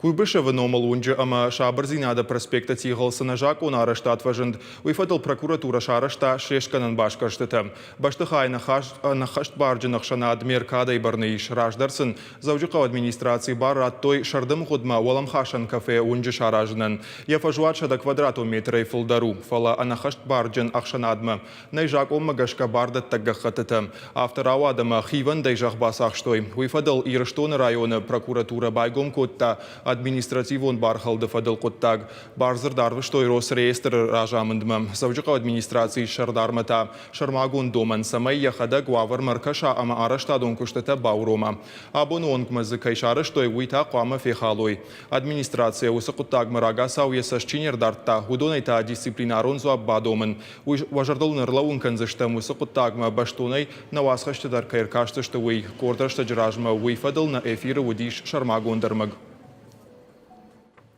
Куйбышева номалунджи ама шабарзинада проспекта тигалсына жак он арештат важынд. Уйфадал прокуратура шарышта шешканын башкарштыты. Баштыхай нахашт барджынах шанад меркада и барныиш раждарсын. Завжука администрации барат той шардым худма уалам хашан кафе унджи шаражнын. Яфажуат шада квадрату метра и фулдару. Фала анахашт барджын ахшанадма. Найжак оммагашка бардат таггахатыты. Авторау адама хиван дайжах басахштой. Уйфадал ирыштоны районы прокуратура байгом котта. Административон бархалды фадыл коттаг. Барзыр дарвыштой рос реестр ражамындмы. Завжука администрации шардармата. Шармагун доман самай яхада гуавар маркаша ама араштадон куштата баурома. Абон онгмазы кайшарыштой уйта қуама фехалой. Администрация усы коттаг мырага сауесаш чинердарта. Худонайта дисциплинарон зуаббадомын. Важардал нырлаун канзыштам усы коттагма баштонай навасхаштадар кайркаштышты уй. Кордрашта жражма уйфадыл на эфиры удиш шармагон дармаг.